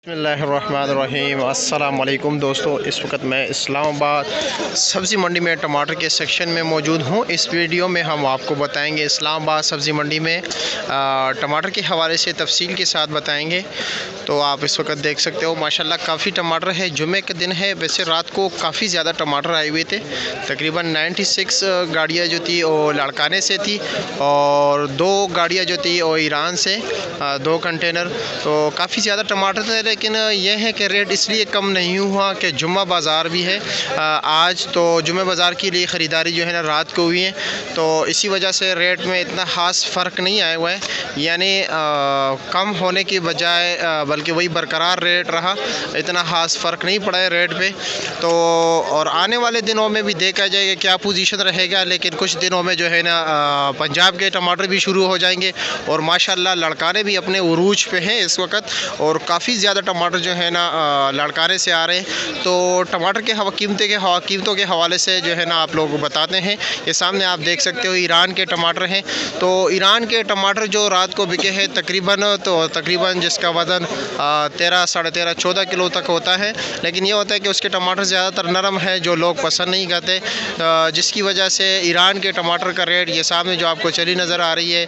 बिस्मिल्लाहिर्रहमानिर्रहीम। अस्सलाम वालेकुम दोस्तों, इस वक्त मैं इस्लामाबाद सब्ज़ी मंडी में टमाटर के सेक्शन में मौजूद हूँ। इस वीडियो में हम आपको बताएंगे इस्लामाबाद सब्ज़ी मंडी में टमाटर के हवाले से तफसील के साथ बताएंगे। तो आप इस वक्त देख सकते हो माशाल्लाह काफ़ी टमाटर है। जुमे के दिन है, वैसे रात को काफ़ी ज़्यादा टमाटर आए हुए थे। तकरीबन 96 गाड़ियाँ जो थी वो लाड़काने से थी और 2 गाड़ियाँ जो थी वो ईरान से, 2 कंटेनर। तो काफ़ी ज़्यादा टमाटर थे, लेकिन यह है कि रेट इसलिए कम नहीं हुआ कि जुम्मा बाज़ार भी है आज। तो जुम्मे बाज़ार के लिए ख़रीदारी जो है ना रात को हुई है, तो इसी वजह से रेट में इतना ख़ास फ़र्क नहीं आया हुआ है। यानी कम होने की बजाय बल्कि वही बरकरार रेट रहा, इतना ख़ास फ़र्क नहीं पड़ा है रेट पे। तो और आने वाले दिनों में भी देखा जाएगा क्या पोजीशन रहेगा, लेकिन कुछ दिनों में जो है ना पंजाब के टमाटर भी शुरू हो जाएंगे और माशाल्लाह लड़काने भी अपने उरूज पे हैं इस वक्त, और काफ़ी ज़्यादा टमाटर जो है ना लड़काने से आ रहे हैं। तो टमाटर के कीमतों के हवाले से जो है ना आप लोगों को बताते हैं। ये सामने आप देख सकते हो ईरान के टमाटर हैं। तो ईरान के टमाटर जो रात को बिके हैं तकरीबन जिसका वज़न 13, साढ़े 13, 14 किलो तक होता है। लेकिन ये होता है कि उसके टमाटर ज़्यादातर नरम है, जो लोग पसंद नहीं करते, जिसकी वजह से ईरान के टमाटर का रेट ये सामने जो आपको चली नज़र आ रही है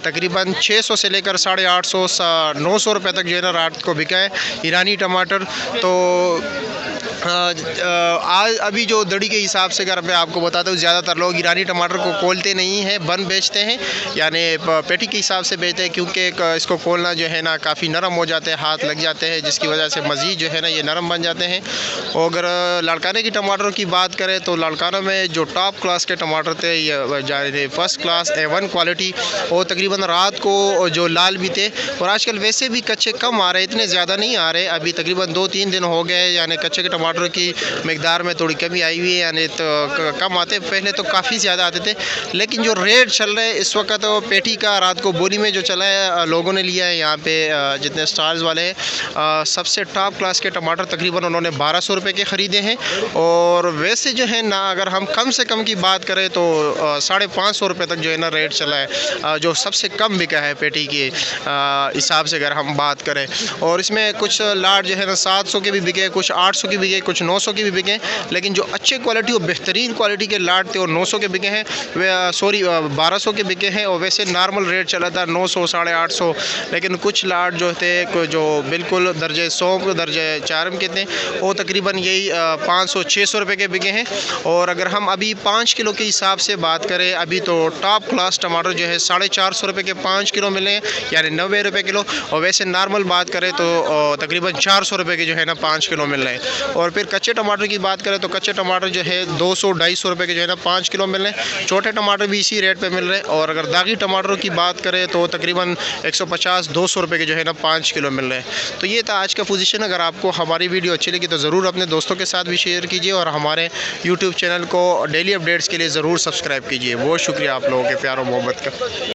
तकरीबन 600 से लेकर 850, 900 रुपये तक जो है ना रात को बिका है ईरानी टमाटर। तो आज अभी जो दड़ी के हिसाब से अगर मैं आपको बताता हूँ, ज़्यादातर लोग ईरानी टमाटर को खोलते नहीं हैं, बन बेचते हैं, यानी पेटी के हिसाब से बेचते हैं, क्योंकि इसको खोलना जो है ना काफ़ी नरम हो जाते हैं, हाथ लग जाते हैं, जिसकी वजह से मज़ीद जो है ना ये नरम बन जाते हैं। और अगर लड़काने की टमाटरों की बात करें तो लड़कानों में जो टॉप क्लास के टमाटर थे, ये फर्स्ट क्लास A1 क्वालिटी, और तकरीबन रात को जो लाल भी थे। और आजकल वैसे भी कच्चे कम आ रहे हैं, इतने ज़्यादा नहीं आ रहे। अभी तकरीबन 2-3 दिन हो गए, यानी कच्चे के टमाटर की मकदार में थोड़ी कमी आई हुई है, यानी तो कम आते, पहले तो काफ़ी ज़्यादा आते थे। लेकिन जो रेट चल रहे हैं इस वक्त, तो पेटी का रात को बोली में जो चला है, लोगों ने लिया है यहाँ पे जितने स्टार्स वाले हैं, सबसे टॉप क्लास के टमाटर तकरीबन उन्होंने 1200 रुपये के ख़रीदे हैं। और वैसे जो है ना अगर हम कम से कम की बात करें तो 550 रुपये तक जो है ना रेट चला है, जो सबसे कम बिका है पेटी के हिसाब से अगर हम बात करें। और इसमें कुछ लाट जो है ना 700 के भी बिके, कुछ 800 के बिके, कुछ 900 के भी बिके। लेकिन जो अच्छे क्वालिटी और बेहतरीन क्वालिटी के लाट थे और 900 के बिके हैं, वे 1200 के बिके हैं। और वैसे नॉर्मल रेट चला था 900, 850। लेकिन कुछ लाट जो थे जो बिल्कुल दर्जे सौंफ, दर्जे चारम के थे, वो तकरीबन यही 500-600 रुपये के बिके हैं। और अगर हम अभी 5 किलो के हिसाब से बात करें, अभी तो टॉप क्लास टमाटर जो है 450 रुपये के 5 किलो मिले हैं, यानी 90 रुपये किलो। और वैसे नॉर्मल बात करें तो तकरीबन 400 रुपये के जो है ना 5 किलो मिल रहे हैं। और फिर कच्चे टमाटर की बात करें तो कच्चे टमाटर जो है 200-250 रुपये के जो है ना 5 किलो मिल रहे हैं। छोटे टमाटर भी इसी रेट पे मिल रहे हैं। और अगर दागी टमाटरों की बात करें तो तकरीबन 150-200 रुपये के जो है ना 5 किलो मिल रहे हैं। तो ये था आज का पोजीशन। अगर आपको हमारी वीडियो अच्छी लगी तो ज़रूर अपने दोस्तों के साथ भी शेयर कीजिए, और हमारे यूट्यूब चैनल को डेली अपडेट्स के लिए ज़रूर सब्सक्राइब कीजिए। बहुत शुक्रिया आप लोगों के प्यार और मोहब्बत का।